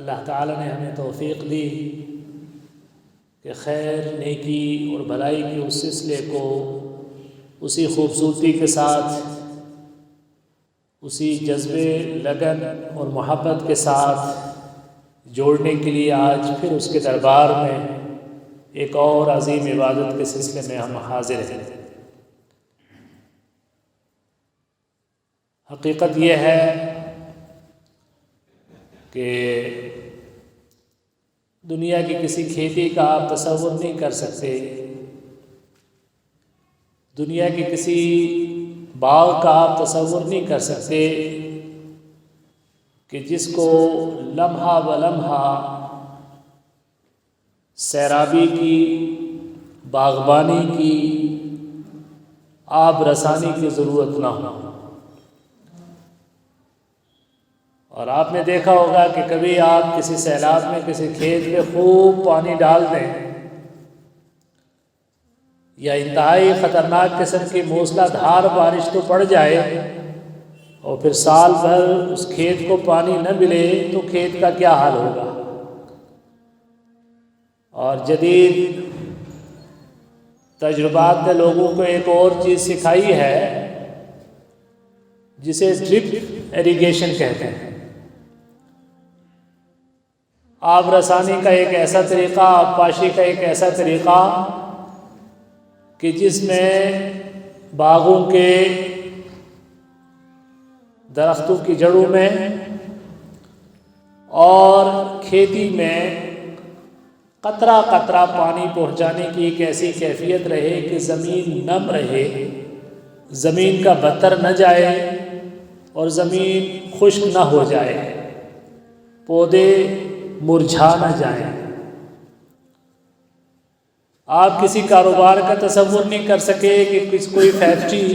اللہ تعالیٰ نے ہمیں توفیق دی کہ خیر، نیکی اور بھلائی کے اس سلسلے کو اسی خوبصورتی کے ساتھ، اسی جذبے، لگن اور محبت کے ساتھ جوڑنے کے لیے آج پھر اس کے دربار میں ایک اور عظیم عبادت کے سلسلے میں ہم حاضر ہیں۔ حقیقت یہ ہے کہ دنیا کی کسی کھیتی کا آپ تصور نہیں کر سکتے، دنیا کی کسی باغ کا آپ تصور نہیں کر سکتے کہ جس کو لمحہ بلمحہ سیرابی کی، باغبانی کی، آب رسانی کی ضرورت نہ ہو۔ اور آپ نے دیکھا ہوگا کہ کبھی آپ کسی سیلاب میں کسی کھیت پہ خوب پانی ڈال دیں یا انتہائی خطرناک قسم کی موسلا دھار بارش تو پڑ جائے اور پھر سال بھر اس کھیت کو پانی نہ ملے تو کھیت کا کیا حال ہوگا۔ اور جدید تجربات نے لوگوں کو ایک اور چیز سکھائی ہے جسے ڈرپ ایریگیشن کہتے ہیں۔ آب رسانی کا ایک ایسا طریقہ، آب پاشی کا ایک ایسا طریقہ کہ جس میں باغوں کے درختوں کی جڑوں میں اور کھیتی میں قطرہ قطرہ پانی پہنچانے کی ایک ایسی کیفیت رہے کہ زمین نم رہے، زمین کا بتر نہ جائے اور زمین خشک نہ ہو جائے، پودے مرجھا نہ جائیں۔ آپ کسی کاروبار کا تصور نہیں کر سکے کہ کوئی فیکٹری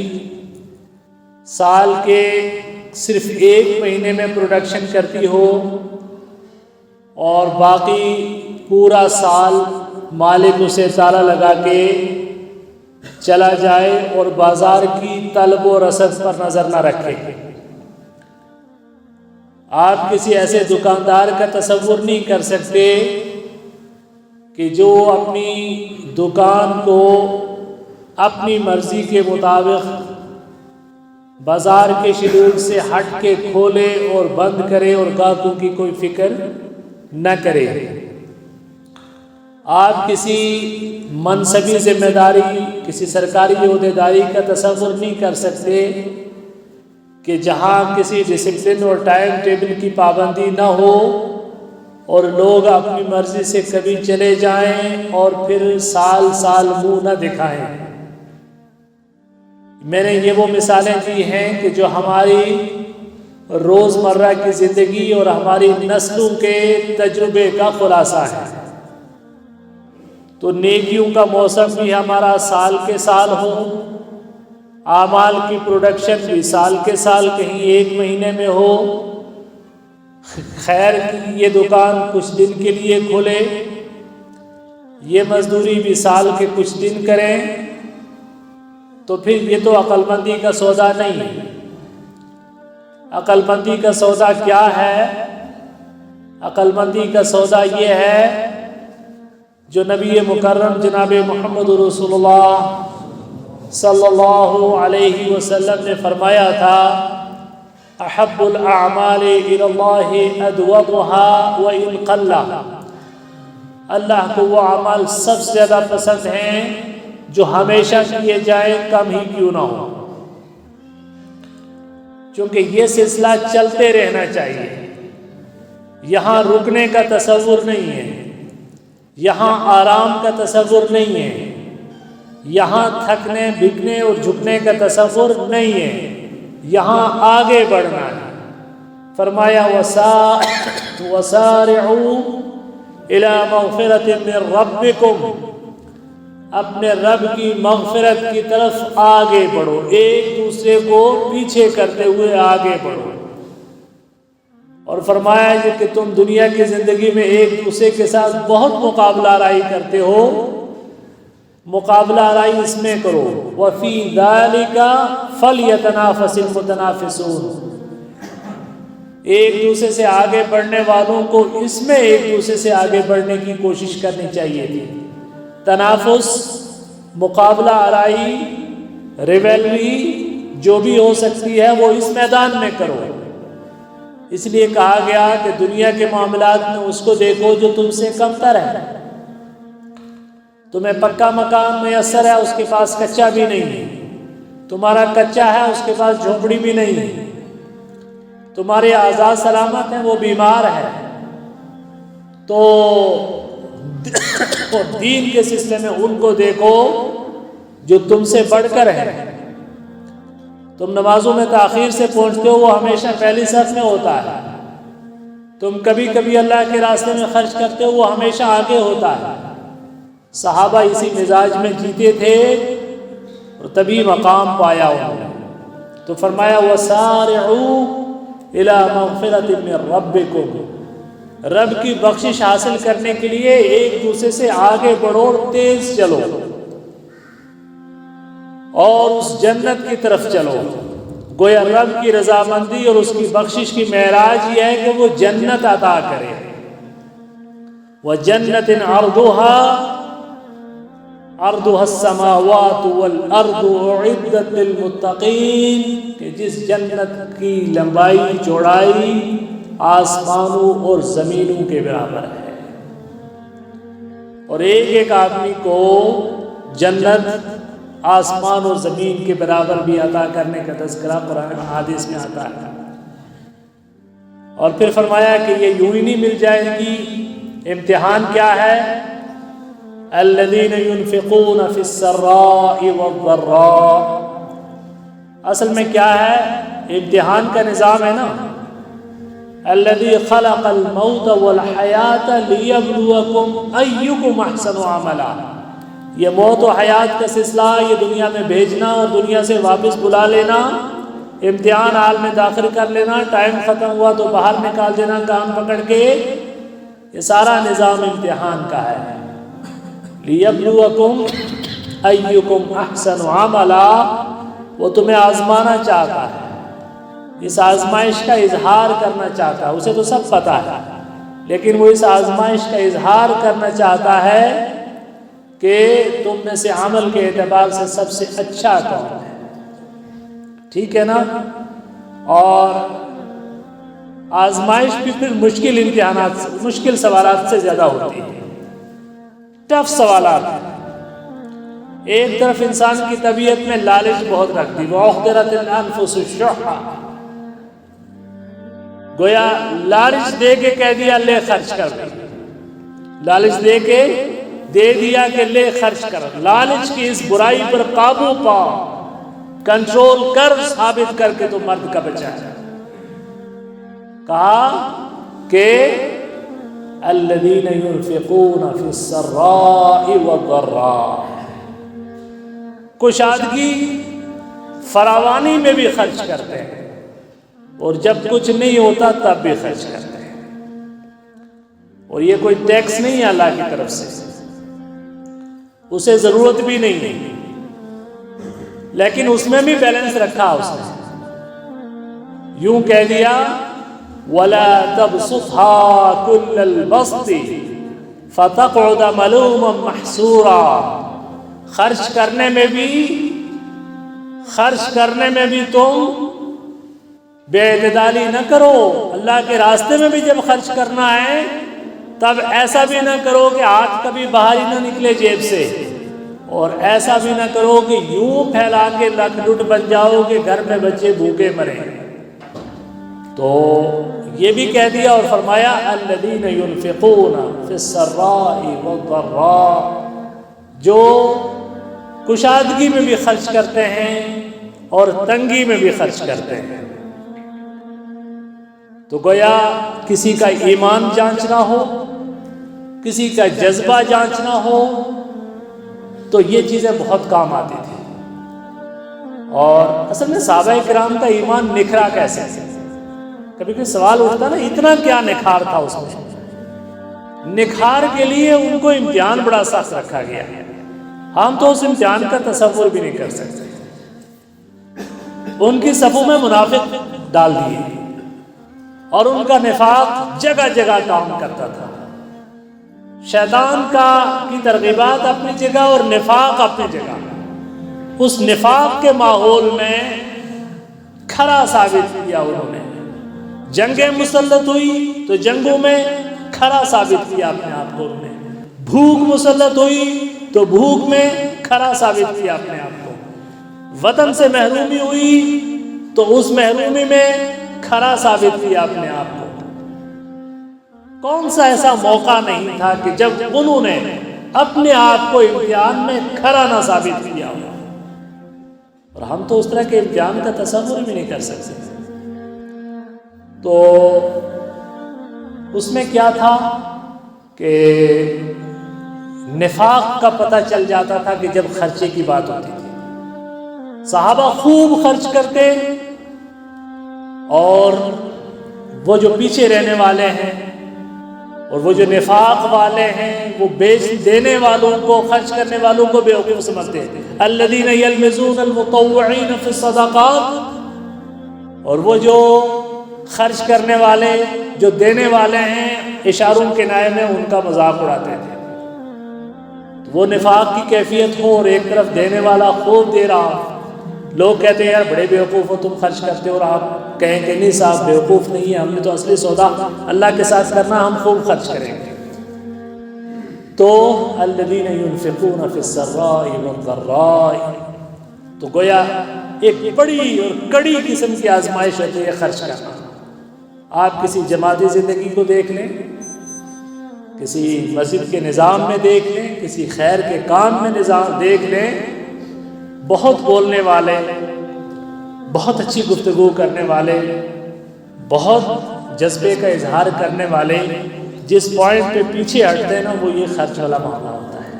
سال کے صرف 1 مہینے میں پروڈکشن کرتی ہو اور باقی پورا سال مالک اسے تالا لگا کے چلا جائے اور بازار کی طلب و رسد پر نظر نہ رکھے۔ آپ کسی ایسے دکاندار کا تصور نہیں کر سکتے کہ جو اپنی دکان کو اپنی مرضی کے مطابق بازار کے شیڈول سے ہٹ کے کھولے اور بند کرے اور گاہکوں کی کوئی فکر نہ کرے۔ آپ کسی منصبی ذمہ داری، کسی سرکاری عہدیداری کا تصور نہیں کر سکتے کہ جہاں کسی ڈسپلن اور ٹائم ٹیبل کی پابندی نہ ہو اور لوگ اپنی مرضی سے کبھی چلے جائیں اور پھر سال سال منہ نہ دکھائیں۔ میں نے یہ وہ مثالیں دی ہیں کہ جو ہماری روزمرہ کی زندگی اور ہماری نسلوں کے تجربے کا خلاصہ ہے۔ تو نیکیوں کا موسم بھی ہمارا سال کے سال ہو، اعمال کی پروڈکشن بھی سال کے سال کہیں 1 مہینے میں ہو، خیر کی یہ دکان کچھ دن کے لیے کھلے، یہ مزدوری بھی سال کے کچھ دن کریں، تو پھر یہ تو عقل مندی کا سودا نہیں ہے۔ عقل مندی کا سودا کیا ہے؟ عقل مندی کا سودا یہ ہے جو نبی مکرم جناب محمد رسول اللہ صلی اللہ علیہ وسلم نے فرمایا تھا، احب الاعمال الی اللہ ادومها وان قل۔ اللہ کو وہ اعمال سب سے زیادہ پسند ہیں جو ہمیشہ کیے جائیں، کم ہی کیوں نہ ہو، کیونکہ یہ سلسلہ چلتے رہنا چاہیے۔ یہاں رکنے کا تصور نہیں ہے، یہاں آرام کا تصور نہیں ہے، یہاں تھکنے بھگنے اور جھکنے کا تصور نہیں ہے، یہاں آگے بڑھنا ہے۔ فرمایا وَسَارِعُوا إِلَى مَغْفِرَةٍ مِّن رَبِّكُمْ، اپنے رب کی مغفرت کی طرف آگے بڑھو، ایک دوسرے کو پیچھے کرتے ہوئے آگے بڑھو۔ اور فرمایا یہ کہ تم دنیا کی زندگی میں ایک دوسرے کے ساتھ بہت مقابلہ آرائی کرتے ہو، مقابلہ آرائی اس میں کرو، وَفِي ذَلِكَ فَلْيَتَنَافَسِ الْمُتَنَافِسُونَ، ایک دوسرے سے آگے بڑھنے والوں کو اس میں ایک دوسرے سے آگے بڑھنے کی کوشش کرنی چاہیے تھی۔ تنافس، مقابلہ آرائی، ریویلری جو بھی ہو سکتی ہے وہ اس میدان میں کرو۔ اس لیے کہا گیا کہ دنیا کے معاملات میں اس کو دیکھو جو تم سے کم تر ہے۔ تمہیں پکا مکان میسر ہے، اس کے پاس کچا بھی نہیں ہے۔ تمہارا کچا ہے، اس کے پاس جھونپڑی بھی نہیں ہے۔ تمہارے اعضاء سلامت ہیں، وہ بیمار ہے۔ تو دین کے سلسلے میں ان کو دیکھو جو تم سے بڑھ کر ہے۔ تم نمازوں میں تاخیر سے پہنچتے ہو، وہ ہمیشہ پہلی صف میں ہوتا ہے۔ تم کبھی کبھی اللہ کے راستے میں خرچ کرتے ہو، وہ ہمیشہ آگے ہوتا ہے۔ صحابہ اسی مزاج میں جیتے تھے اور تبھی مقام پایا انہوں نے۔ تو فرمایا وَسَارِعُوا إِلَىٰ مَغْفِرَةٍ مِّن رَبِّكُمْ، رب کی بخشش حاصل کرنے کے لیے ایک دوسرے سے آگے بڑھو اور تیز چلو اور اس جنت کی طرف چلو۔ گویا رب کی رضامندی اور اس کی بخشش کی معراج یہ ہے کہ وہ جنت عطا کرے۔ وَجَنَّةٍ عَرْضُهَا السَّمَاوَاتُ وَالْأَرْضُ أُعِدَّتْ لِلْمُتَّقِينَ، کہ جس جنت کی لمبائی چوڑائی آسمانوں اور زمینوں کے برابر ہے، اور ایک ایک آدمی کو جنت آسمان اور زمین کے برابر بھی عطا کرنے کا تذکرہ قرآن حدیث میں آتا ہے۔ اور پھر فرمایا کہ یہ یوں ہی نہیں مل جائے گی۔ امتحان کیا ہے؟ الذین ينفقون فی السراء والضراء، اصل میں کیا ہے؟ امتحان کا نظام ہے نا۔ الذی خلق الموت والحیات لیبلوکم ایکم احسن عملا، یہ موت و حیات کا سلسلہ، یہ دنیا میں بھیجنا اور دنیا سے واپس بلا لینا، امتحان حال میں داخل کر لینا، ٹائم ختم ہوا تو باہر نکال دینا کان پکڑ کے، یہ سارا نظام امتحان کا ہے۔ لیبلوکم ایکم احسن عملا، وہ تمہیں آزمانا چاہتا ہے، اس آزمائش کا اظہار کرنا چاہتا ہے۔ اسے تو سب پتہ ہے، لیکن وہ اس آزمائش کا اظہار کرنا چاہتا ہے کہ تم میں سے عمل کے اعتبار سے سب سے اچھا کون ہے، ٹھیک ہے نا؟ اور آزمائش بھی پھر مشکل امتحانات سے، مشکل سوالات سے زیادہ ہوتی ہے، ٹف سوالات ہیں۔ ایک طرف انسان کی طبیعت میں لالچ بہت رکھتی، وَأُحْضِرَتِ الْأَنفُسُ الشُّحَّ، گویا لالچ دے کے کہہ دیا لے خرچ کر دے، لالچ دے کے دے دیا کہ لے خرچ کر، لالچ کی اس برائی پر قابو پا، کنٹرول کر، ثابت کر کے تو مرد کا بچہ ہے۔ کہا کہ الذین ينفقون فی السراء والضراء، کشادگی فراوانی میں بھی خرچ کرتے ہیں اور جب کچھ نہیں ہوتا تب بھی خرچ کرتے ہیں، اور یہ کوئی ٹیکس نہیں ہے اللہ کی طرف سے، اسے ضرورت بھی نہیں ہے، لیکن اس میں بھی بیلنس رکھا اس نے۔ یوں کہہ دیا وَلَا تَبْسُطْهَا كُلَّ الْبَسْطِ فَتَقْعُدَ مَلُومًا مَحْسُورًا، خرچ کرنے میں بھی تم بے اعتدالی نہ کرو۔ اللہ کے راستے میں بھی جب خرچ کرنا ہے تب ایسا بھی نہ کرو کہ ہاتھ کبھی باہر ہی نہ نکلے جیب سے، اور ایسا بھی نہ کرو کہ یوں پھیلا کے لٹ لٹ بن جاؤ کہ گھر میں بچے بھوکے مریں۔ تو یہ بھی کہہ دیا اور فرمایا الذین ينفقون فی السراء والضراء، جو کشادگی میں بھی خرچ کرتے ہیں اور تنگی میں بھی خرچ کرتے ہیں۔ تو گویا کسی کا ایمان جانچنا ہو، کسی کا جذبہ جانچنا ہو تو یہ چیزیں بہت کام آتی تھی۔ اور اصل میں صحابہ کرام کا ایمان نکھرا کیسے؟ کبھی کوئی سوال اٹھتا نا اتنا کیا نکھار تھا اس میں؟ نکھار کے لیے ان کو امتحان بڑا سخت رکھا گیا، ہم تو اس امتحان کا تصور بھی نہیں کر سکتے۔ ان کی صفوں میں منافق ڈال دیے، اور ان کا نفاق جگہ جگہ کام کرتا تھا۔ شیطان کی ترغیبات اپنی جگہ اور نفاق اپنی جگہ۔ اس نفاق کے ماحول میں کھرا ثابت کیا انہوں نے۔ جنگیں مسلط ہوئی تو جنگوں میں کھرا ثابت کیا اپنے آپ کو انہوں نے۔ بھوک مسلط ہوئی تو بھوک میں کھرا ثابت کیا اپنے آپ کو۔ وطن سے محرومی ہوئی تو اس محرومی میں کھرا ثابت کیا اپنے آپ کو۔ کون سا ایسا موقع نہیں تھا کہ جب انہوں نے اپنے آپ کو امتحان میں کھرا نہ ثابت کیا ہو۔ اور ہم تو اس طرح کے امتحان کا تصور بھی نہیں کر سکتے۔ تو اس میں کیا تھا کہ نفاق کا پتہ چل جاتا تھا کہ جب خرچے کی بات ہوتی تھی، صحابہ خوب خرچ کرتے، اور وہ جو پیچھے رہنے والے ہیں اور وہ جو نفاق والے ہیں وہ بیچ دینے والوں کو، خرچ کرنے والوں کو بیوقوف سمجھتے ہیں۔ الذین یلمزون المطوعین فی الصدقات، اور وہ جو خرچ کرنے والے، جو دینے والے ہیں، اشاروں کے کنایے میں ان کا مذاق اڑاتے تھے۔ وہ نفاق کی کیفیت ہو اور ایک طرف دینے والا خوب دے رہا، لوگ کہتے ہیں یار بڑے بیوقوف ہو تم، خرچ کرتے ہو، اور آپ کہیں کہ نہیں صاحب بیوقوف نہیں ہے، ہم نے تو اصلی سودا اللہ کے ساتھ کرنا، ہم خوب خرچ کریں گے۔ تو الذین ينفقون فی السراء والضراء، تو گویا ایک بڑی اور کڑی قسم کی آزمائش ہوتی ہے خرچ کرنا۔ آپ کسی جماعتی زندگی کو دیکھ لیں، کسی مسجد کے نظام میں دیکھ لیں، کسی خیر کے کام میں نظام دیکھ لیں، بہت بولنے والے، بہت اچھی گفتگو کرنے والے، بہت جذبے کا اظہار کرنے والے، جس پوائنٹ پہ پیچھے ہٹتے ہیں نا وہ یہ خرچ والا معاملہ ہوتا ہے۔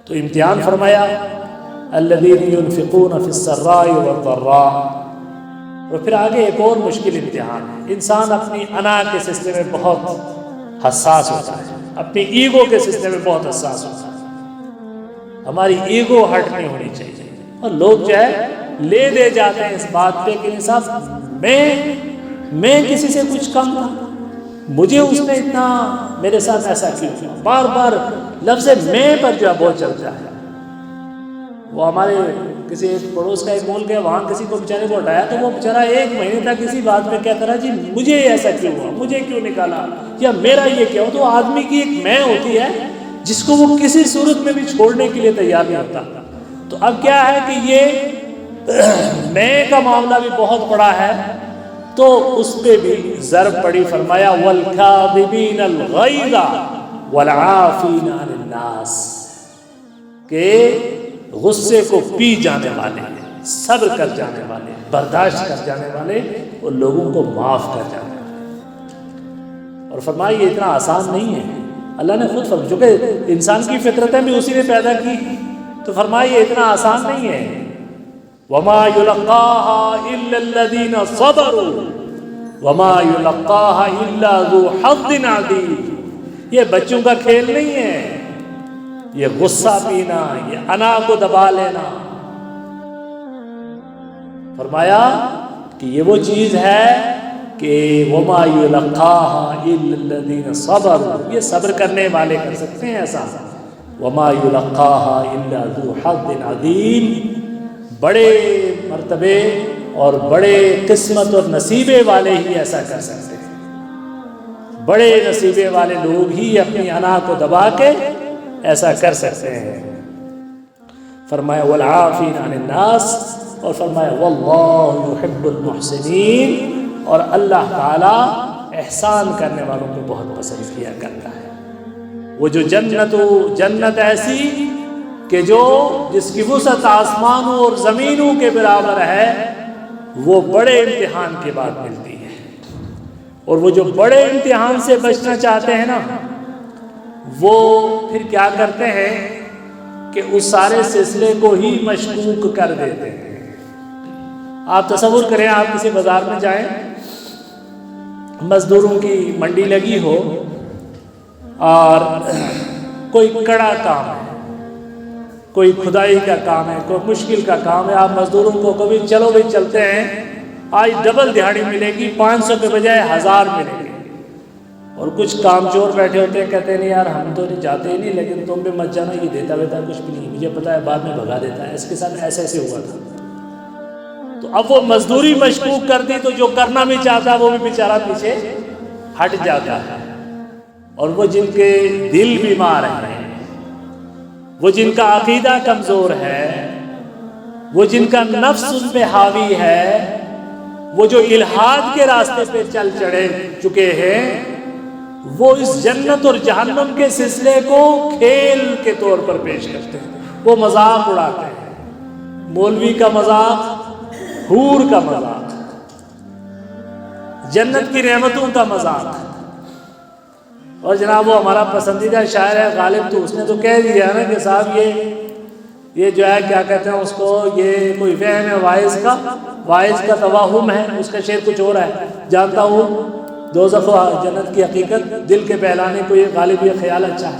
تو امتحان فرمایا الذین ينفقون فی السراء والضراء۔ اور پھر آگے ایک اور مشکل امتحان ہے۔ انسان اپنی انا کے سلسلے میں بہت حساس ہوتا ہے، اپنی ایگو کے سلسلے میں بہت حساس ہوتا ہے۔ ہماری ایگو ہرٹ نہیں ہونی چاہیے، اور لوگ جو ہے لے دے جاتے ہیں اس بات پہ کہ صاحب میں کسی سے کچھ کم تھا، مجھے اس نے اتنا، میرے ساتھ ایسا کیوں کیا، بار بار لفظ میں پر جو ہے بہت چلتا ہے۔ وہ ہمارے کسی ایک پڑوس کا ایک مول گیا، وہاں کسی کو بیچارے کو ہٹایا تو وہ بیچارہ ایک مہینے تک کسی بات پہ کہتا رہا جی مجھے ایسا کیوں ہوا، مجھے کیوں نکالا، یا میرا یہ کیا ہو۔ تو آدمی کی ایک میں ہوتی ہے جس کو وہ کسی صورت میں بھی چھوڑنے کے لیے تیار نہیں ہوتا۔ تو اب کیا ہے کہ یہ میں کا معاملہ بھی بہت بڑا ہے، تو اس پہ بھی ضرب پڑی۔ فرمایا وَالْكَاظِمِينَ الْغَيْظَ وَالْعَافِينَ عَنِ النَّاسِ، کہ غصے کو پی جانے والے، صبر کر جانے والے، برداشت کر جانے والے، اور لوگوں کو معاف کر جانے والے۔ اور فرمایا یہ اتنا آسان نہیں ہے۔ اللہ نے خود فرمایا، چونکہ انسان کی فطرتیں بھی اسی نے پیدا کی، تو فرمایا یہ اتنا آسان نہیں ہے۔ وَمَا يُلَقَّاهَا إِلَّا الَّذِينَ صَبَرُوا وَمَا يُلَقَّاهَا إِلَّا ذُو حَظٍّ عَظِيمٍ۔ یہ بچوں کا کھیل نہیں ہے، یہ غصہ پینا، یہ انا کو دبا لینا۔ فرمایا کہ یہ وہ چیز ہے کہ وَمَا يُلَقَّاهَا إِلَّا الَّذِينَ صَبَرُوا، یہ صبر کرنے والے کر سکتے ہیں ایسا۔ وَمَا يُلَقَّاهَا إِلَّا ذُو حَظٍّ عَظِيمٍ، بڑے مرتبے اور بڑے قسمت اور نصیبے والے ہی ایسا کر سکتے ہیں۔ بڑے نصیبے والے لوگ ہی اپنی انا کو دبا کے ایسا کر سکتے ہیں۔ فرمایا وَالْعَافِينَ عَنِ النَّاسِ، اور فرمایا وَاللَّهُ يُحِبُّ الْمُحْسِنِينَ، اور اللہ تعالیٰ احسان کرنے والوں کو بہت پسند کیا کرتا ہے۔ وہ جو جنت ایسی کہ جس کی وسعت آسمانوں اور زمینوں کے برابر ہے، وہ بڑے امتحان کے بعد ملتی ہے۔ اور وہ جو بڑے امتحان سے بچنا چاہتے ہیں نا، وہ پھر کیا کرتے ہیں کہ اس سارے سلسلے کو ہی مشکوک کر دیتے ہیں۔ آپ تصور کریں، آپ کسی بازار میں جائیں، مزدوروں کی منڈی لگی ہو اور کوئی کڑا کام ہے، کوئی کھدائی کا کام ہے، کوئی مشکل کا کام ہے، آپ مزدوروں کو کبھی چلو بھی چلتے ہیں آج ڈبل دہاڑی ملے گی، 500 کے بجائے 1000 ملیں گے۔ اور کچھ کام چور بیٹھے ہوتے ہیں، کہتے ہیں نہیں یار ہم تو نہیں جاتے ہی نہیں، لیکن تم بھی مت جانا، یہ دیتا ویتا کچھ بھی نہیں، مجھے پتا ہے بعد میں بھگا دیتا ہے، اس کے ساتھ ایسے ہوا تھا۔ تو اب وہ مزدوری مشکوک کر دی تو جو کرنا بھی چاہتا وہ بھی بیچارہ پیچھے ہٹ جاتا ہے۔ اور وہ جن کے دل بیمار ہیں، وہ جن کا عقیدہ کمزور ہے، وہ جن کا نفس ان پہ حاوی ہے، وہ جو الحاد کے راستے پہ چل چڑھے چکے ہیں، وہ اس جنت اور جہنم کے سلسلے کو کھیل کے طور پر پیش کرتے ہیں، وہ مذاق اڑاتے ہیں، مولوی کا مذاق، حور کا مذاق، جنت کی نعمتوں کا مذاق۔ اور جناب وہ ہمارا پسندیدہ شاعر ہے غالب، تو اس نے تو کہہ دیا نا کہ صاحب یہ جو ہے کیا کہتے ہیں اس کو، یہ کوئی وہم ہے واعظ کا توہم ہے، اس کا شعر کچھ اور ہے، جانتا ہوں دوزخ و جنت کی حقیقت دل کے بہلانے کو، یہ غالب یہ خیال اچھا ہے۔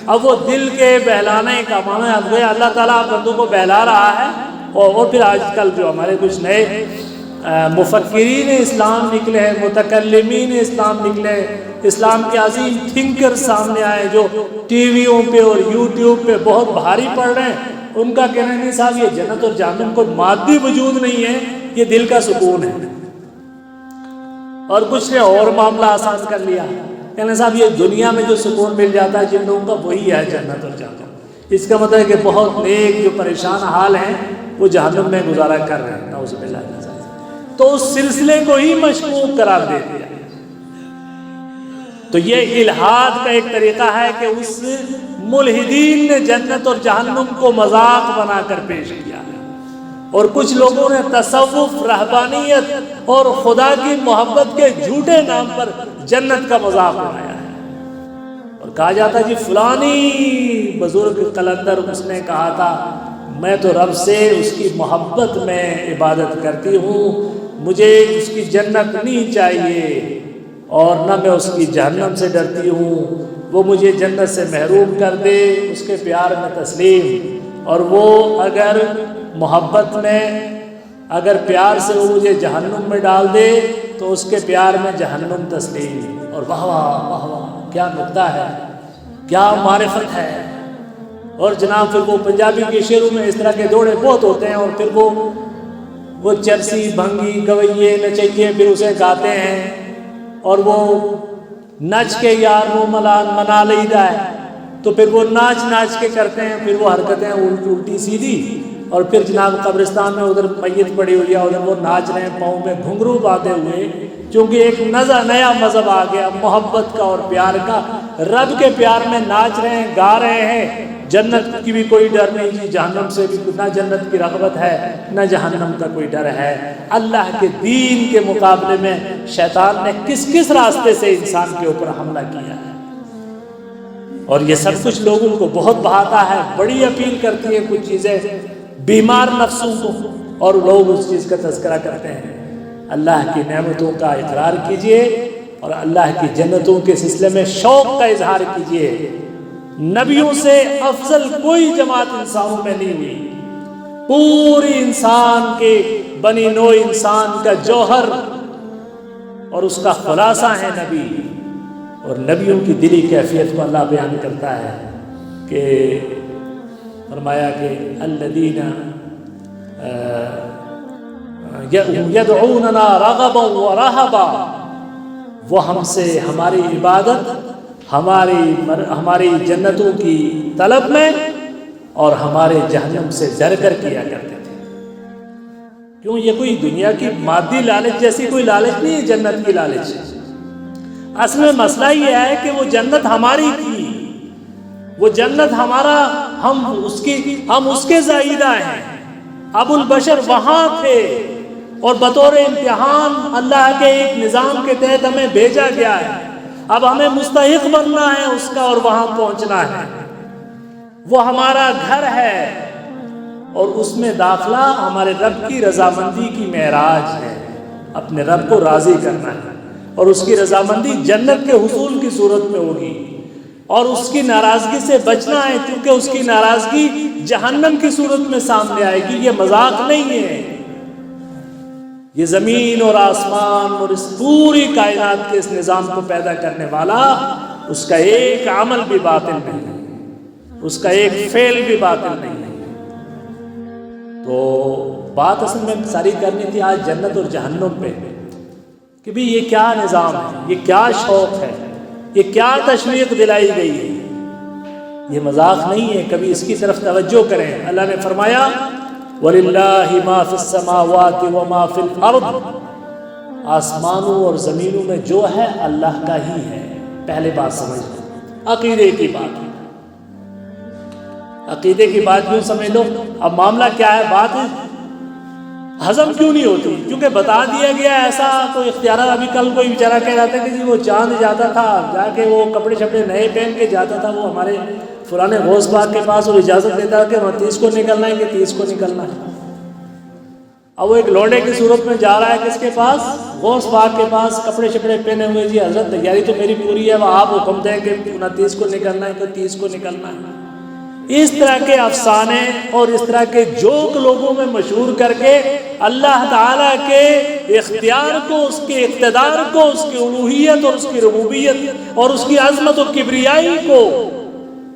اب وہ دل کے بہلانے کا معنی اب گیا، اللہ تعالیٰ بندوں کو بہلا رہا ہے۔ اور پھر آج کل جو ہمارے کچھ نئے مفکرین اسلام نکلے ہیں، متکلمین اسلام نکلے ہیں، اسلام کے عظیم تھنکر سامنے آئے جو ٹی ویوں پہ اور یوٹیوب پہ بہت بھاری پڑ رہے ہیں، ان کا کہنا نہیں صاحب یہ جنت اور جہنم کو مادی وجود نہیں ہے، یہ دل کا سکون ہے۔ اور کچھ نے اور معاملہ آسان کر لیا، کہنا صاحب یہ دنیا میں جو سکون مل جاتا ہے جن لوگوں کا وہی ہے جنت اور جہنم۔ اس کا مطلب ہے کہ بہت نیک جو پریشان حال ہیں وہ جہنم میں گزارا کر رہے ہیں، نعوذ باللہ۔ تو اس سلسلے کو ہی مشکوک قرار دے دیا۔ تو یہ الحاد کا ایک طریقہ ہے کہ اس ملحدین نے جنت اور جہنم کو مذاق بنا کر پیش کیا، اور کچھ لوگوں نے تصوف، رہبانیت اور خدا کی محبت کے جھوٹے نام پر جنت کا مذاق بنایا ہے۔ اور کہا جاتا ہے جی فلانی بزرگ قلندر اس نے کہا تھا میں تو رب سے اس کی محبت میں عبادت کرتی ہوں، مجھے اس کی جنت نہیں چاہیے اور نہ میں اس کی جہنم سے ڈرتی ہوں، وہ مجھے جنت سے محروم کر دے، اس کے پیار میں تسلیم، اور وہ اگر محبت میں، اگر پیار سے وہ مجھے جہنم میں ڈال دے تو اس کے پیار میں جہنم تسلیم۔ اور واہ واہ واہ واہ، کیا نکتہ ہے، کیا معرفت ہے۔ اور جناب پھر وہ پنجابی کے شعروں میں اس طرح کے دوڑے بہت ہوتے ہیں، اور پھر وہ چرسی، بھنگی، گویے، نچیے پھر اسے گاتے ہیں، اور وہ نچ کے یار وہ منا لیدا ہے، تو پھر وہ ناچ کے کرتے ہیں، پھر وہ حرکتیں الٹی سیدھی، اور پھر جناب قبرستان میں ادھر میت پڑی ہوئی ہے، ادھر وہ ناچ رہے ہیں پاؤں میں گھنگرو باندھے ہوئے، کیونکہ ایک نیا مذہب آ گیا محبت کا اور پیار کا، رب کے پیار میں ناچ رہے ہیں، گا رہے ہیں، جنت کی بھی کوئی ڈر نہیں جی، جہنم سے بھی نہ جنت کی رغبت ہے نہ جہنم کا کوئی ڈر ہے۔ اللہ کے دین کے مقابلے میں شیطان نے کس راستے سے انسان کے اوپر حملہ کیا ہے، اور یہ سب کچھ لوگوں کو بہت بہاتا ہے، بڑی اپیل کرتی ہے کچھ چیزیں بیمار نفسوں کو، اور لوگ اس چیز کا تذکرہ کرتے ہیں۔ اللہ کی نعمتوں کا اقرار کیجئے اور اللہ کی جنتوں کے سلسلے میں شوق کا اظہار کیجئے۔ نبیوں سے افضل کوئی جماعت انسانوں میں نہیں ہوئی، پوری انسان کے بنی نوع انسان کا جوہر اور اس کا خلاصہ ہے نبی، اور نبیوں کی دلی کیفیت کو اللہ بیان کرتا ہے کہ فرمایا کہ الذین یدعوننا رغبا ورہبا، وہ ہم سے ہماری عبادت، ہماری جنتوں کی طلب میں اور ہمارے جہنم سے ڈر کر کیا کرتے تھے۔ کیوں؟ یہ کوئی دنیا کی مادی لالچ جیسی کوئی لالچ نہیں ہے، جنت کی لالچ۔ اصل میں مسئلہ یہ ہے کہ وہ جنت ہماری تھی، وہ جنت ہمارا، ہم اس کے زائدہ ہیں۔ ابو البشر وہاں تھے، اور بطور امتحان اللہ کے ایک نظام کے تحت ہمیں بھیجا گیا ہے، اب ہمیں مستحق بننا ہے اس کا اور وہاں پہنچنا ہے۔ وہ ہمارا گھر ہے، اور اس میں داخلہ ہمارے رب کی رضامندی کی معراج ہے، اپنے رب کو راضی کرنا ہے، اور اس کی رضامندی جنت کے حصول کی صورت میں ہوگی، اور اس کی ناراضگی سے بچنا ہے، کیونکہ اس کی ناراضگی جہنم کی صورت میں سامنے آئے گی۔ یہ مذاق نہیں ہے، یہ زمین اور آسمان اور اس پوری کائنات کے اس نظام کو پیدا کرنے والا، اس کا ایک عمل بھی باطل نہیں ہے، اس کا ایک فعل بھی باطل نہیں ہے۔ تو بات اصل میں ساری کرنی تھی آج جنت اور جہنم پہ، کہ بھی یہ کیا نظام ہے، یہ کیا شوق ہے، یہ کیا تشویق دلائی گئی ہے، یہ مذاق نہیں ہے، کبھی اس کی طرف توجہ کریں۔ اللہ نے فرمایا وَلِلَّهِ مَا فِي السَّمَاوَاتِ وَمَا فِي الْأَرْضِ، آسمانوں اور زمینوں میں جو ہے اللہ کا ہی ہے۔ پہلے بات سمجھ لو، عقیدے کی بات، عقیدے کی بات کیوں سمجھ لو۔ اب معاملہ کیا ہے، بات ہضم کیوں نہیں ہوتی؟ کیونکہ بتا دیا گیا ایسا تو اختیارات۔ ابھی کل کوئی بیچارہ کہہ رہا تھا کہ جی وہ چاند جاتا تھا، جا کے وہ کپڑے شپڑے نئے پہن کے جاتا تھا وہ ہمارے فلانے غوث پاک کے پاس، اور اجازت دیتا کہ وہاں 30 کو نکلنا ہے کہ 30 کو نکلنا ہے۔ اب وہ ایک لوڈے کی صورت میں جا رہا ہے کس کے پاس؟ غوث پاک کے پاس، کپڑے شپڑے پہنے ہوئے، جی حضرت تیاری تو میری پوری ہے، وہ آپ حکم دیں کہ 29 کو نکلنا ہے کہ 30 کو نکلنا ہے۔ اس طرح کے افسانے اور اس طرح کے جوک لوگوں میں مشہور کر کے اللہ تعالیٰ کے اختیار کو، اس کے اقتدار کو، اس کی الوہیت اور اس کی ربوبیت اور اس کی عظمت و کبریائی کو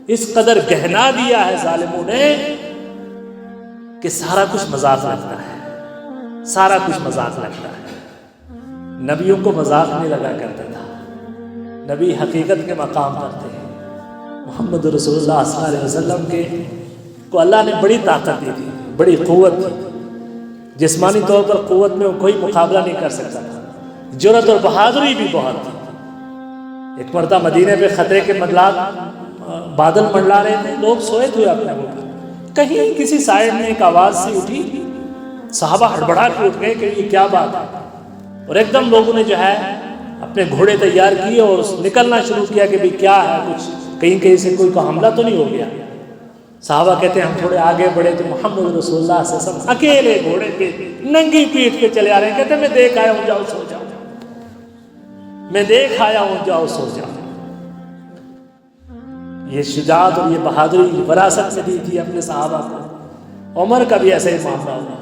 اس قدر گہنا دیا ہے ظالموں نے کہ سارا کچھ مذاق لگتا ہے، سارا کچھ مذاق لگتا ہے۔ نبیوں کو مذاق نہیں لگا کرتا تھا، نبی حقیقت کے مقام پر تھے۔ محمد رسول اللہ صلی اللہ علیہ وسلم کے کو اللہ نے بڑی طاقت دی تھی، بڑی قوت تھی، جسمانی طور پر قوت میں کوئی مقابلہ نہیں کر سکتا تھا، جرأت اور بہادری بھی بہت تھی۔ ایک مرتبہ مدینے پہ خطرے کے بادل منڈلا رہے تھے، لوگ سوئے تھے اپنے اوپر، کہیں کسی سائڈ میں ایک آواز سی اٹھی، صحابہ ہڑبڑا کے اٹھ گئے کہ یہ کیا بات ہے، اور ایک دم لوگوں نے جو ہے اپنے گھوڑے تیار کیے اور نکلنا شروع کیا کہ بھی کیا ہے، کچھ کہیں سے کوئی کو حملہ تو نہیں ہو گیا۔ صحابہ کہتے ہیں ہم تھوڑے آگے بڑھے تو محمد رسول اللہ صلی اللہ علیہ وسلم اکیلے گھوڑے پہ ننگی پیٹھ پہ چلے آ رہے ہیں، کہتے ہیں میں دیکھ آیا ہوں، جاؤ سو جاؤ، میں دیکھ آیا ہوں، جاؤ سو جاؤ۔ یہ شجاعت اور یہ بہادری وراثت سے دی تھی اپنے صحابہ کو۔ عمر کا بھی ایسا ہی معاملہ ہوا،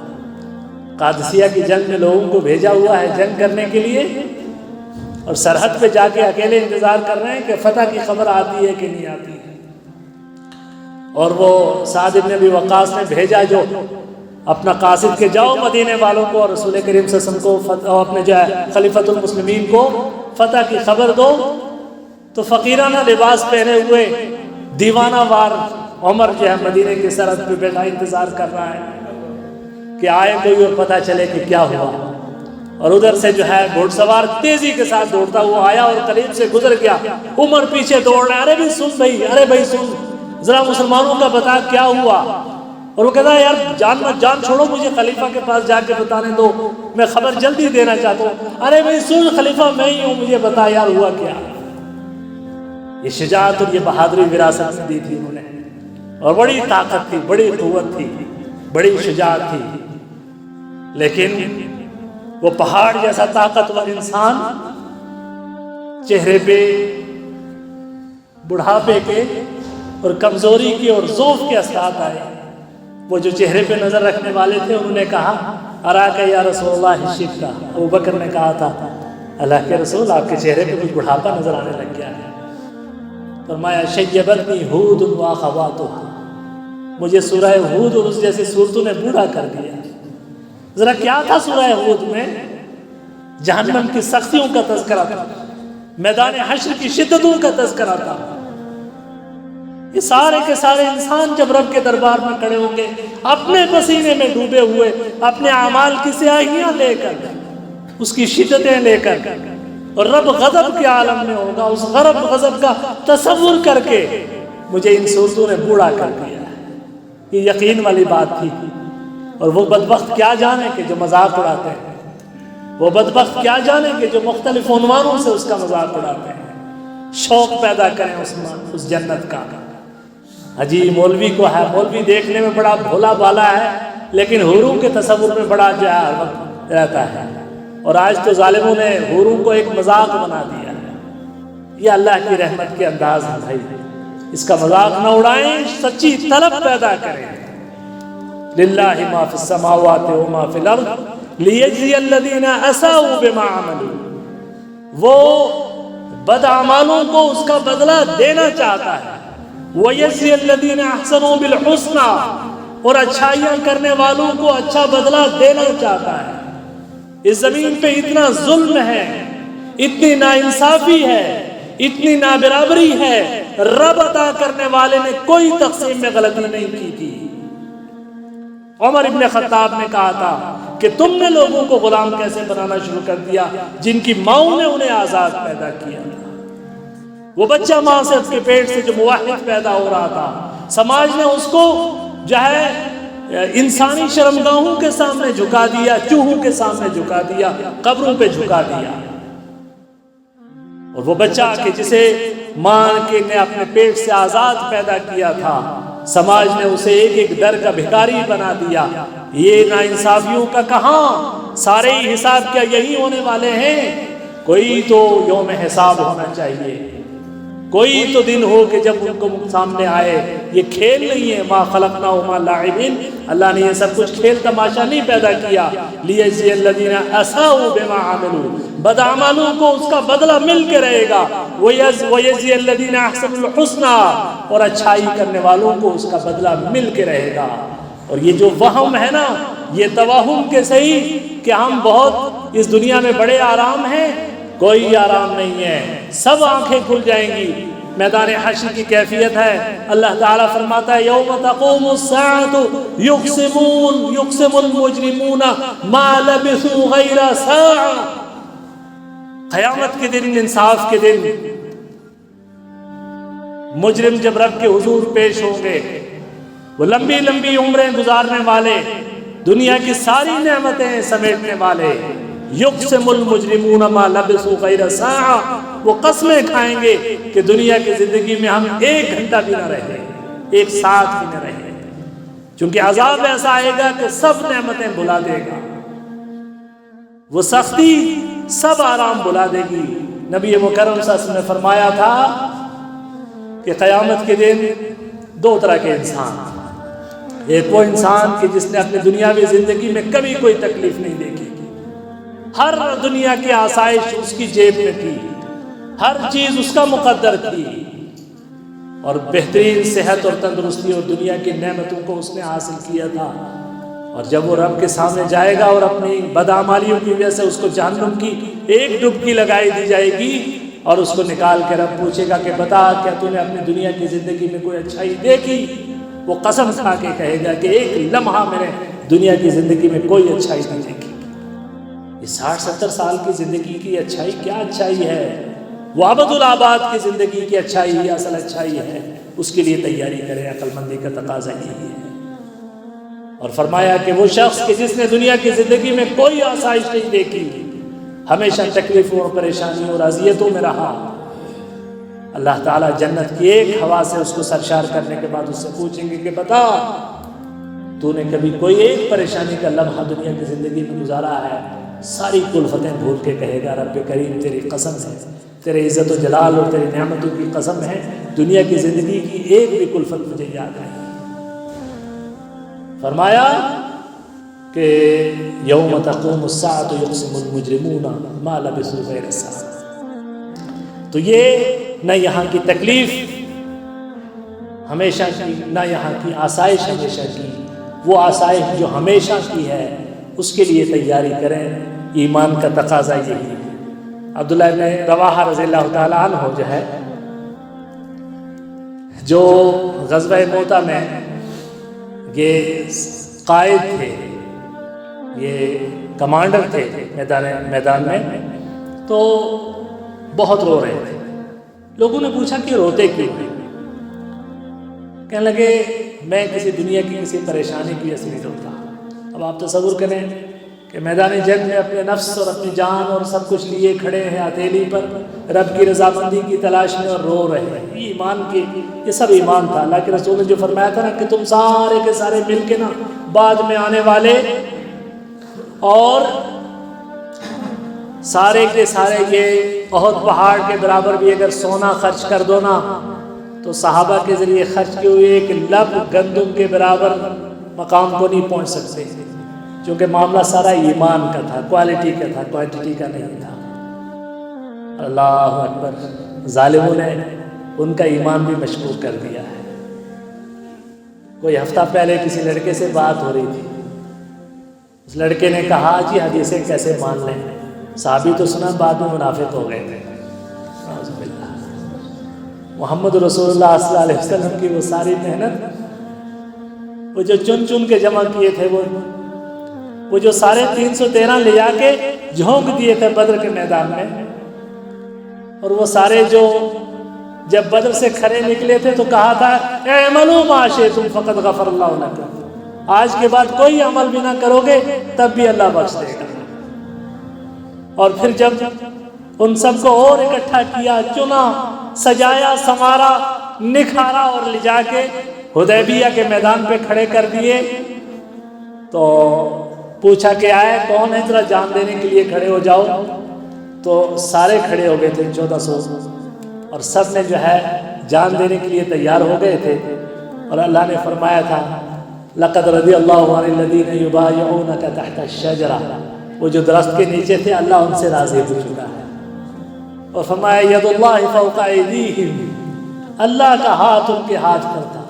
قادسیہ کی جنگ میں لوگوں کو بھیجا ہوا ہے جنگ کرنے کے لیے، اور سرحد پہ جا کے اکیلے انتظار کر رہے ہیں کہ فتح کی خبر آتی ہے کہ نہیں آتی ہے۔ اور وہ سعد بن ابی وقاص نے بھیجا جو اپنا قاصد کے جاؤ مدینے والوں کو اور رسول کریم صلی اللہ علیہ وسلم کو اپنے جو ہے خلیفۃ المسلمین کو فتح کی خبر دو۔ تو فقیرانہ لباس پہنے ہوئے دیوانہ وار عمر جو ہے مدینے کی سرحد پہ بیٹھا انتظار کر رہا ہے کہ آئے کوئی اور پتہ چلے کہ کیا ہوا۔ اور ادھر سے جو ہے گھوڑ سوار تیزی کے ساتھ دوڑتا ہوا آیا اور قریب سے گزر گیا۔ عمر پیچھے دوڑ رہا ہے، ارے بھائی سن بھائی، ارے بھائی سن، ذرا مسلمانوں کا بتا کیا ہوا۔ اور وہ کہتا ہے یار جان چھوڑو، مجھے خلیفہ کے پاس جا کے بتانے دو، میں خبر جلدی دینا چاہتا ہوں۔ ارے بھائی سن، خلیفہ میں ہی ہوں، مجھے بتا یار ہوا کیا۔ یہ شجاعت اور یہ بہادری وراثت میں دی تھی انہوں نے، اور بڑی طاقت تھی، بڑی قوت تھی، بڑی شجاعت تھی۔ لیکن وہ پہاڑ جیسا طاقتور انسان چہرے پہ بڑھاپے کے اور کمزوری کے اور ضعف کے اثرات آئے۔ وہ جو چہرے پہ نظر رکھنے والے تھے انہوں نے کہا اراک یا رسول اللہ شفتا، ابو بکر نے کہا تھا اللہ کے رسول آپ کے چہرے پہ کچھ بڑھاپا نظر آنے لگ گیا ہے۔ فرمایا شیبتنی ہود و اخواتها، مجھے سورہ ہود اور اس جیسی صورتوں نے بوڑھا کر دیا۔ ذرا کیا تھا سورہ ہود میں؟ جہنم کی سختیوں کا تذکرہ تھا، میدان حشر کی شدتوں کا تذکرہ تھا۔ یہ سارے کے سارے انسان جب رب کے دربار میں کھڑے ہوں گے اپنے پسینے میں ڈوبے ہوئے، اپنے اعمال کی سیاہیاں لے کر، اس کی شدتیں لے کر، اور رب غضب کے عالم میں ہوگا، اس غضب کا تصور کر کے مجھے ان صورتوں نے بوڑھا کر دیا ہے۔ یہ یقین والی بات تھی۔ اور وہ بدبخت کیا جانے کہ جو مذاق اڑاتے ہیں، وہ بدبخت کیا جانے کہ جو مختلف عنوانوں سے اس کا مذاق اڑاتے ہیں۔ شوق پیدا کریں اس جنت کا۔ حجی مولوی کو ہے، مولوی دیکھنے میں بڑا بھولا بالا ہے لیکن حوروں کے تصور میں بڑا جو ہے رہتا ہے۔ اور آج تو ظالموں نے حوروں کو ایک مذاق بنا دیا ہے۔ یہ اللہ کی رحمت کے انداز ہے بھائی، اس کا مذاق نہ اڑائیں، سچی طلب پیدا کریں۔ للہ ما فی السماوات و ما فی الارض لیجزی الذین اساؤوا بما عملوا، وہ بدعمالوں کو اس کا بدلہ دینا چاہتا ہے، ویجزی الذین احسنوا بالحسنی، اور اچھائیاں کرنے والوں کو اچھا بدلہ دینا چاہتا ہے۔ اس زمین پہ اتنا ظلم ہے، اتنی ناانصافی ہے، اتنی نابرابری ہے، رب عطا کرنے والے نے کوئی تقسیم میں غلطی نہیں کی تھی۔ عمر ابن خطاب نے کہا تھا کہ تم نے لوگوں کو غلام کیسے بنانا شروع کر دیا جن کی ماؤں نے انہیں آزاد پیدا کیا تھا۔ وہ بچہ ماں سے اس کے پیٹ سے جو موحد پیدا ہو رہا تھا، سماج نے اس کو جو ہے انسانی شرمگاہوں کے سامنے جھکا دیا، چوہوں کے سامنے جھکا دیا، قبروں پہ جھکا دیا۔ اور وہ بچہ کہ جسے ماں کے نے اپنے پیٹ سے آزاد پیدا کیا تھا، سماج نے اسے ایک ایک در کا بھکاری بنا دیا۔ یہ ناانصافیوں کا کہاں، سارے ہی حساب کیا یہی ہونے والے ہیں؟ کوئی تو یوم حساب ہونا چاہیے، کوئی تو دن ہو کہ جب ان کو سامنے آئے۔ یہ کھیل نہیں ہے، ما خلقنا وما لاعبین، اللہ نے یہ سب کچھ کھیل تماشا نہیں پیدا کیا۔ لیجزی الذین اساؤوا بما عملوا، بدعمالوں کو اس کا بدلہ مل کے رہے گا، ویجزی الذین احسنوا الحسنی، اور اچھائی کرنے والوں کو اس کا بدلہ مل کے رہے گا۔ اور یہ جو وہم ہے نا، یہ توہم کے صحیح کہ ہم بہت اس دنیا میں بڑے آرام ہیں، کوئی آرام نہیں ہے، سب آنکھیں کھل جائیں گی۔ میدان حشر کی کیفیت ہے، اللہ تعالیٰ فرماتا ہے یوم تقوم الساعۃ یقسم المجرمون ما لبثوا غیر ساعہ، قیامت کے دن، انصاف کے دن، مجرم جب رب کے حضور پیش ہوں گے، وہ لمبی لمبی عمریں گزارنے والے، دنیا کی ساری نعمتیں سمیٹنے والے، یقسم المجرمون ما لبثوا غیر ساعہ، وہ قسمیں کھائیں گے کہ دنیا کی زندگی میں ہم ایک گھنٹہ بھی نہ رہے، ایک ساتھ بھی نہ رہے، چونکہ عذاب ایسا آئے گا کہ سب نعمتیں بھلا دے گا، وہ سختی سب آرام بھلا دے گی۔ نبی مکرم صلی اللہ علیہ وسلم نے فرمایا تھا کہ قیامت کے دن دو طرح کے انسان، ایک وہ انسان کہ جس نے اپنی دنیاوی زندگی میں کبھی کوئی تکلیف نہیں دیکھی، ہر دنیا کی آسائش اس کی جیب میں تھی، ہر چیز اس کا مقدر تھی، اور بہترین صحت اور تندرستی اور دنیا کی نعمتوں کو اس نے حاصل کیا تھا، اور جب وہ رب کے سامنے جائے گا اور اپنی بدعمالیوں کی وجہ سے اس کو جہنم کی ایک ڈبکی لگائی دی جائے گی، اور اس کو نکال کے رب پوچھے گا کہ بتا کیا تو نے اپنی دنیا کی زندگی میں کوئی اچھائی دیکھی؟ وہ قسم کھا کے کہے گا کہ ایک لمحہ میں نے دنیا کی زندگی میں کوئی اچھائی نہیں دیکھی۔ یہ 60-70 سال کی زندگی کی اچھائی کیا اچھائی ہے؟ وہ ابد الآباد کی زندگی کی اچھائی ہی اصل اچھائی ہے، اس کے لیے تیاری کریں، عقل مندی کا تقاضا یہی ہے۔ اور فرمایا کہ وہ شخص کہ جس نے دنیا کی زندگی میں کوئی آسائش نہیں دیکھی، ہمیشہ تکلیفوں اور پریشانیوں اور اذیتوں میں رہا، اللہ تعالیٰ جنت کی ایک ہوا سے اس کو سرشار کرنے کے بعد اس سے پوچھیں گے کہ بتا تو نے کبھی کوئی ایک پریشانی کا لمحہ دنیا کی زندگی میں گزارا ہے؟ ساری کلفتیں بھول کے کہے گا رب کریم تیری قسم ہے، تیرے عزت و جلال اور تیری نعمتوں کی قسم ہے، دنیا کی زندگی کی ایک بھی کلفت مجھے یاد نہیں۔ فرمایا کہ یوم تقوم الساعۃ یقسم المجرمون ما لبثوا غیر ساعہ۔ تو یہ نہ یہاں کی تکلیف ہمیشہ کی، نہ یہاں کی آسائش ہمیشہ کی، وہ آسائش جو ہمیشہ کی ہے اس کے لیے تیاری کریں، ایمان کا تقاضا یہی ہے۔ عبداللہ بن رواحہ رضی اللہ تعالیٰ عنہ جو ہے، جو غزوہ موتہ میں یہ قائد تھے، یہ کمانڈر تھے میدان میں، تو بہت رو رہے تھے۔ لوگوں نے پوچھا کہ روتے کیوں ہیں؟ کہنے لگے میں کسی دنیا کی کسی پریشانی کی وجہ سے نہیں روتا۔ اب آپ تصور کریں کہ میدان جنگ میں اپنے نفس اور اپنی جان اور سب کچھ لیے کھڑے ہیں ہتھیلی پر، رب کی رضامندی کی تلاش میں، اور رو رہے ہیں۔ یہ ایمان کی، یہ سب ایمان تھا۔ اللہ کے رسول نے جو فرمایا تھا نا کہ تم سارے کے سارے مل کے نا بعد میں آنے والے اور سارے کے سارے یہ احد پہاڑ کے برابر بھی اگر سونا خرچ کر دو نا تو صحابہ کے ذریعے خرچ کیے ہوئے ایک لب گندم کے برابر مقام کو نہیں پہنچ سکتے۔ چونکہ معاملہ سارا ایمان کا تھا، کوالٹی کا تھا، کوانٹٹی کا نہیں تھا۔ اللہ اکبر، ظالموں نے ان کا ایمان بھی مشکوک کر دیا ہے۔ کوئی ہفتہ پہلے کسی لڑکے سے بات ہو رہی تھی، اس لڑکے نے کہا جی حدیثیں کیسے مان لیں، صحابی تو سنا بعد میں منافق ہو گئے تھے۔ اعوذ باللہ۔ محمد رسول اللہ صلی اللہ علیہ وسلم کی وہ ساری محنت، وہ جو چن چن کے جمع کیے تھے، وہ جو سارے 313 لے جا کے جھونک دیے تھے بدر کے میدان میں، اور وہ سارے جو جب بدر سے کھڑے نکلے تھے تو کہا تھا اعملوا ما شئتم فقد غفر اللہ لکم، آج کے بعد کوئی عمل بھی نہ کرو گے تب بھی اللہ بخش دے گا۔ اور پھر جب ان سب کو اور اکٹھا کیا، چنا، سجایا، سنوارا، نکھارا اور لے جا کے حدیبیہ کے میدان پہ کھڑے کر دیے، تو پوچھا کہ آئے کون ہے ذرا جان دینے کے لیے کھڑے ہو جاؤ، تو سارے کھڑے ہو گئے تھے 1400، اور سب نے جو ہے جان دینے کے لیے تیار ہو گئے تھے۔ اور اللہ نے فرمایا تھا لقد رضی اللہ عن الذین یبایعونک تحت الشجرہ، وہ جو درخت کے نیچے تھے اللہ ان سے راضی ہو چکا ہے۔ اور فرمایا ید اللہ فوق ایدیہم، اللہ کا ہاتھ ان کے ہاتھ پر تھا۔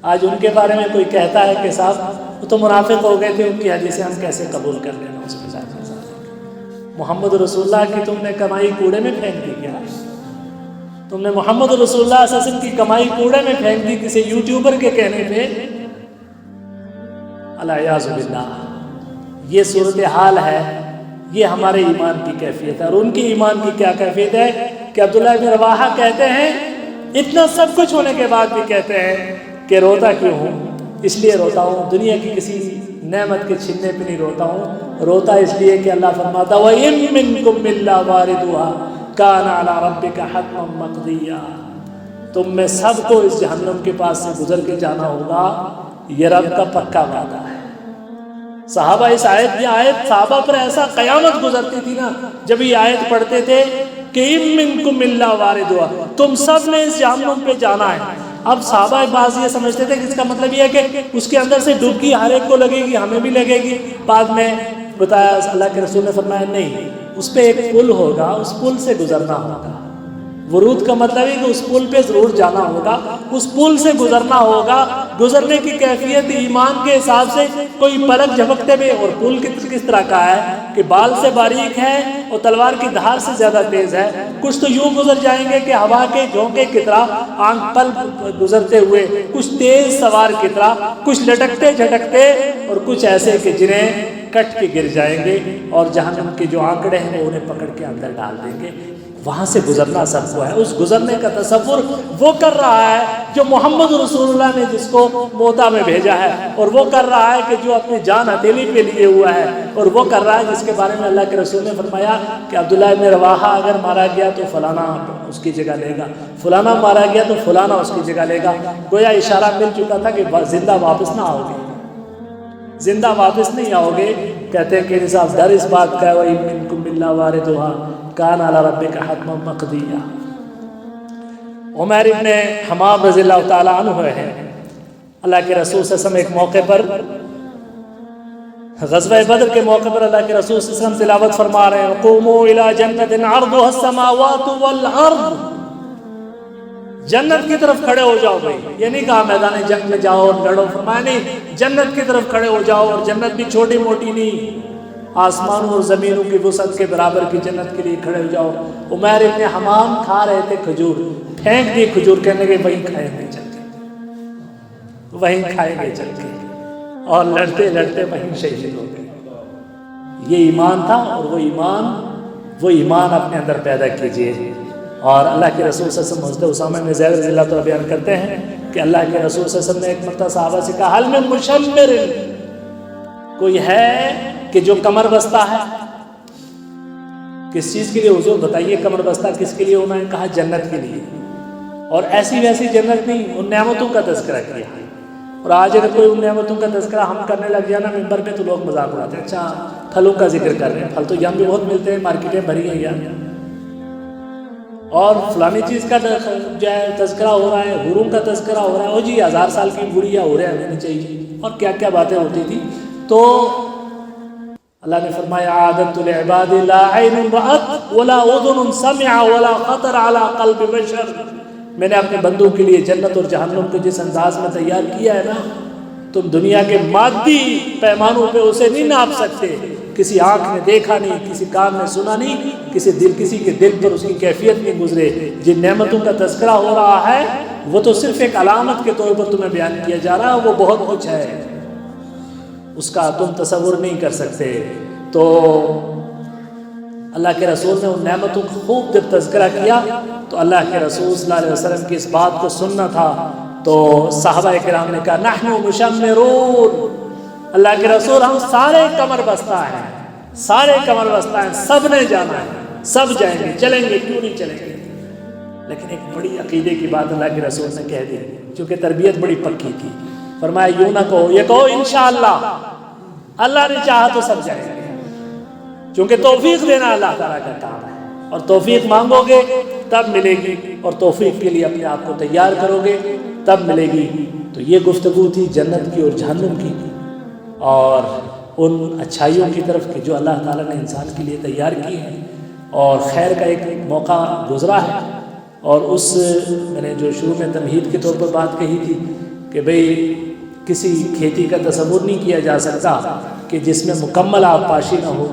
آج ان کے بارے میں کوئی کہتا ہے کہ صاحب وہ تو منافق ہو گئے تھے، ان کی حدیثیں ہم کیسے قبول کر لینا اس میں جاتے۔ محمد رسول اللہ کی تم نے کمائی کوڑے میں پھینک دی کیا؟ تم نے محمد رسول اللہ صلی اللہ علیہ وسلم کی کمائی کوڑے میں پھینک دی کسی یوٹیوبر کے کہنے پہ؟ الیاذ باللہ، یہ صورتحال ہے، یہ ہمارے ایمان کی کیفیت ہے۔ اور ان کی ایمان کی کیا کیفیت ہے کہ عبداللہ بن رواحہ کہتے ہیں اتنا سب کچھ ہونے کے بعد بھی کہتے ہیں کہ روتا کیوں ہوں؟ اس لیے روتا ہوں دنیا کی کسی نعمت کے چھننے پہ نہیں روتا ہوں، روتا اس لیے کہ اللہ فرماتا وَإِن مِّنكُمْ إِلَّا وَارِدُهَا كَانَ عَلَىٰ رَبِّكَ حَتْمًا مَّقْضِيًّا، تم میں سب کو اس جہنم کے پاس سے گزر کے جانا ہوگا، یہ رب کا پکا وعدہ ہے۔ صحابہ اس آیت، یہ آیت صحابہ پر ایسا قیامت گزرتی تھی نا جب یہ آیت پڑھتے تھے کہ اِن مِّنكُمْ إِلَّا وَارِدُهَا، تم سب نے اس جہنم پہ جانا ہے۔ اب صحابہ بعض یہ سمجھتے تھے کہ اس کا مطلب یہ ہے کہ اس کے اندر سے ڈبکی ہر ایک کو لگے گی، ہمیں بھی لگے گی۔ بعد میں بتایا اللہ کے رسول نے فرمایا نہیں، اس پہ ایک پل ہوگا، اس پل سے گزرنا ہوگا۔ ورود کا مطلب ہے کہ اس پل پہ ضرور جانا ہوگا، اس پل سے گزرنا ہوگا۔ گزرنے کی کیفیت ایمان کے حساب سے کوئی پلک جھپکتے ہوئے، اور پل کس طرح کا ہے کہ بال سے باریک ہے اور تلوار کی دھار سے زیادہ تیز ہے۔ کچھ تو یوں گزر جائیں گے کہ ہوا کے جھونکے کی طرح آنکھ پل گزرتے ہوئے، کچھ تیز سوار کی طرح، کچھ لٹکتے جھٹکتے، اور کچھ ایسے کہ جنہیں کٹ کے گر جائیں گے اور جہنم کے جو آنکڑے ہیں وہ انہیں پکڑ کے اندر ڈال دیں گے۔ وہاں سے گزرنا سب کو ہے۔ اس گزرنے کا تصور وہ کر رہا ہے جو محمد رسول اللہ نے جس کو موتا میں بھیجا ہے، اور وہ کر رہا ہے کہ جو اپنی جان ہتھیلی پہ لیے ہوا ہے، اور وہ کر رہا ہے جس کے بارے میں اللہ کے رسول نے فرمایا کہ عبداللہ بن رواحہ اگر مارا گیا تو فلانا اس کی جگہ لے گا، فلانا مارا گیا تو فلانا اس کی جگہ لے گا۔ گویا اشارہ مل چکا تھا کہ زندہ واپس نہ آؤ گے، زندہ واپس نہیں آؤ گے۔ کہتے ہیں کہ صاحب ڈر اس بات کا ہے وَإِن مِّنكُمْ إِلَّا وَارِدُهَا كَانَ عَلَىٰ رَبِّكَ حَتْمًا مَّقْضِيًّا۔ عمیر ابن حمام رضی اللہ تعالیٰ عنہ ہیں، اللہ کے رسول صلی اللہ علیہ وسلم ایک موقع پر، غزوہ بدر کے موقع پر اللہ کے رسول صلی اللہ علیہ وسلم تلاوت فرما رہے ہیں قُومُوا إِلَىٰ جَنَّةٍ عَرْضُهَا السَّمَاوَاتُ وَالْأَرْضُ، جنت کی طرف کھڑے ہو جاؤ بھائی۔ یہ نہیں کہا میدان جنگ میں جاؤ اور لڑو، فرمایا نہیں، جنت کی طرف کھڑے ہو جاؤ، اور جنت بھی چھوٹی موٹی نہیں، آسمانوں اور زمینوں کی وسعت کے برابر کی جنت کے لیے کھڑے ہو جاؤ۔ عمیر ابن حمام کھا رہے تھے کھجور، پھینک دی کھجور، کہنے لگے وہیں کھائیں گے چل کے، وہیں کھائیں گے چل کے، اور لڑتے لڑتے وہیں شہید ہو گئے۔ یہ ایمان تھا، اور وہ ایمان اپنے اندر پیدا کیجئے۔ اور اللہ کے رسول صلی اللہ علیہ وسلم حضرت اسامہ بن زید رضی اللہ تعالیٰ بیان کرتے ہیں کہ اللہ کے رسول صلی اللہ علیہ وسلم نے ایک مرتبہ صحابہ سے کہا حل من مشمر، کوئی ہے کہ جو کمر بستہ ہے؟ کس چیز کے لیے حضور بتائیے، کمر بستہ کس کے لیے ہونا ہے؟ کہا جنت کے لیے، اور ایسی ویسی جنت نہیں، ان نعمتوں کا تذکرہ کیا۔ اور آج اگر کوئی ان نعمتوں کا تذکرہ ہم کرنے لگ جائے نا ممبر پہ تو لوگ مذاق اڑاتے ہیں، اچھا پھلوں کا ذکر کر رہے ہیں، پھل تو یہاں بھی بہت ملتے ہیں، مارکیٹیں بھری ہیں یار، اور فلانی چیز کا جو ہے تذکرہ ہو رہا ہے، حوروں کا تذکرہ ہو رہا ہے، او جی 1000 سال کی بڑھیا ہو رہے ہیں چاہیے، اور کیا کیا باتیں ہوتی تھی۔ تو اللہ نے فرمایا عادت العباد لا عین رأت ولا اذن سمع ولا خطر على قلب بشر، میں نے اپنے بندوں کے لیے جنت اور جہنم کو جس انداز میں تیار کیا ہے نا، تم دنیا کے مادی پیمانوں پہ اسے نہیں ناپ سکتے، کسی آنکھ نے دیکھا نہیں، کسی کان نے سنا نہیں، کسی کے دل پر اس کی کیفیت نہیں گزرے، جن نعمتوں کا تذکرہ ہو رہا ہے وہ تو صرف ایک علامت کے طور پر تمہیں بیان کیا جا رہا ہے، وہ بہت کچھ ہے، اس کا تم تصور نہیں کر سکتے۔ تو اللہ کے رسول نے ان نعمتوں کو خوب جب تذکرہ کیا تو اللہ کے رسول صلی اللہ علیہ وسلم کی اس بات کو سننا تھا، تو صحابہ کرام نے کہا نحن مشمرون، اللہ کے رسول ہم سارے کمر بستہ ہیں، سارے کمر بستہ ہیں، سب نے جانا ہے، سب جائیں گے، چلیں گے، کیوں نہیں چلیں گے؟ لیکن ایک بڑی عقیدے کی بات اللہ کے رسول نے کہہ دی، چونکہ تربیت بڑی پکی تھی، فرمایا یوں نہ کہو، یہ کہو انشاءاللہ، اللہ نے چاہا تو سب جائیں گے، چونکہ توفیق دینا اللہ تعالیٰ کا کام ہے، اور توفیق مانگو گے تب ملے گی، اور توفیق کے لیے اپنے آپ کو تیار کرو گے تب ملے گی۔ تو یہ گفتگو تھی جنت کی اور جہنم کی، اور ان اچھائیوں کی طرف کہ جو اللہ تعالیٰ نے انسان کے لیے تیار کی ہیں، اور خیر کا ایک موقع گزرا ہے، اور اس میں نے جو شروع میں تمہید کے طور پر بات کہی تھی کہ بھئی کسی کھیتی کا تصور نہیں کیا جا سکتا کہ جس میں مکمل آبپاشی نہ ہو،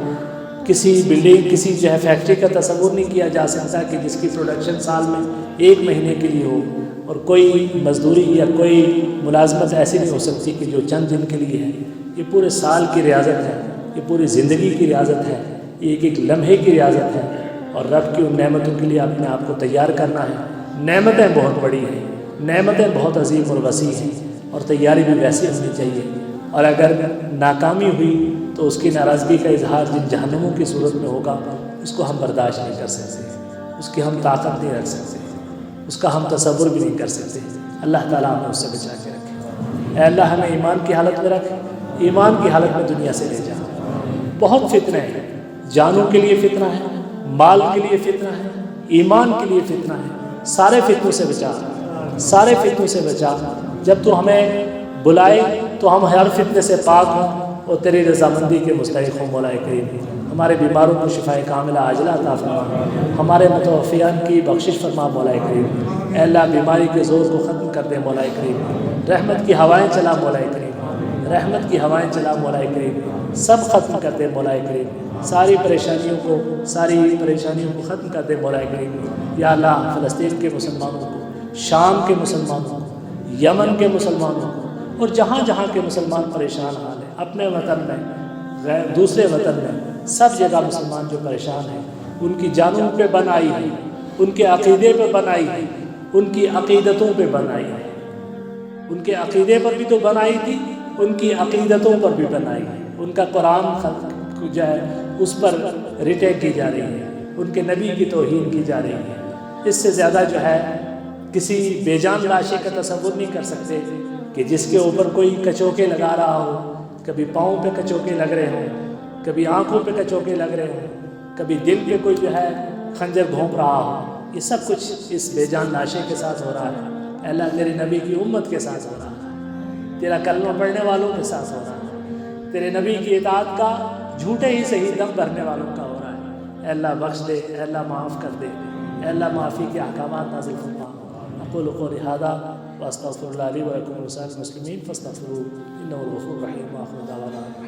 کسی بلڈنگ، کسی جو ہے فیکٹری کا تصور نہیں کیا جا سکتا کہ جس کی پروڈکشن سال میں 1 مہینے کے لیے ہو، اور کوئی مزدوری یا کوئی ملازمت ایسی نہیں ہو سکتی کہ جو چند دن کے لیے ہے، یہ پورے سال کی ریاضت ہے، یہ پوری زندگی کی ریاضت ہے، یہ ایک لمحے کی ریاضت ہے، اور رب کی ان نعمتوں کے لیے اپنے آپ کو تیار کرنا ہے۔ نعمتیں بہت بڑی ہیں، نعمتیں بہت عظیم اور وسیع ہیں، اور تیاری بھی ویسی ہونی چاہیے، اور اگر ناکامی ہوئی تو اس کی ناراضگی کا اظہار جن جہنموں کی صورت میں ہوگا اس کو ہم برداشت نہیں کر سکتے، اس کی ہم طاقت نہیں رکھ سکتے، اس کا ہم تصور بھی نہیں کر سکتے۔ اللہ تعالیٰ ہمیں اس سے بچا کے رکھے۔ اے اللہ ہمیں ایمان کی حالت میں رکھ، ایمان کی حالت میں دنیا سے لے جا۔ بہت فتنہ ہے، جانوں کے لیے فتنہ ہے، مال کے لیے فتنہ ہے، ایمان کے لیے فتنہ ہے، سارے فتنوں سے بچا، سارے فتنوں سے بچا۔ جب تو ہمیں بلائے تو ہم ہر فتنے سے پاک ہوں اور تیری رضامندی کے مستحق ہوں مولا کریم۔ ہمارے بیماروں کو شفائے کاملہ عاجلہ عطا فرما، ہمارے متوفیان کی بخشش فرما مولا کریم۔ اے اللہ بیماری کے زور کو ختم کر دے مولا کریم، رحمت کی ہوائیں چلا مولا کریم، رحمت کی ہوائیں چلا مولا کریم، سب ختم کر دے مولا کریم، ساری پریشانیوں کو ختم کر دے مولا کریم۔ یا اللہ فلسطین کے مسلمانوں کو، شام کے مسلمانوں کو، یمن کے مسلمانوں کو، اور جہاں جہاں کے مسلمان پریشان حال ہیں، اپنے وطن میں، دوسرے وطن میں، سب جگہ مسلمان جو پریشان ہیں، ان کی جانوں پہ بن آئی ہے، ان کے عقیدے پہ بن آئی ہے، ان کی عقیدتوں پہ بن آئی ہے، ان کے عقیدے پر بھی تو بن آئی تھی، ان کی عقیدتوں پر بھی بن آئی ہے، ان کا قرآن جو ہے اس پر ریٹیک کی جا رہی ہے، ان کے نبی کی توہین کی جا رہی ہے۔ اس سے زیادہ جو ہے کسی بے جان لاشے کا تصور نہیں کر سکتے کہ جس کے اوپر کوئی کچوکے لگا رہا ہو، کبھی پاؤں پہ کچوکے لگ رہے ہوں، کبھی آنکھوں پہ کچوکے لگ رہے ہوں، کبھی دل پہ کوئی جو ہے خنجر گھونپ رہا ہو، یہ سب کچھ اس بے جان لاشے کے ساتھ ہو رہا ہے۔ اے اللہ تیرے نبی کی امت کے ساتھ ہو رہا ہے، تیرا کلمہ پڑھنے والوں کے ساتھ ہو رہا ہے، تیرے نبی کی اطاعت کا جھوٹے ہی صحیح دم بھرنے والوں کا ہو رہا ہے۔ اے اللہ بخش دے، اے اللہ معاف کر دے، اے اللہ معافی کے احکامات نازل فرما۔ اقول قولی ھذا واستغفر اللہ لی ولکم ولسائر المسلمین فاستغفروہ انہ هو الغفور الرحیم۔ وآخر دعوانا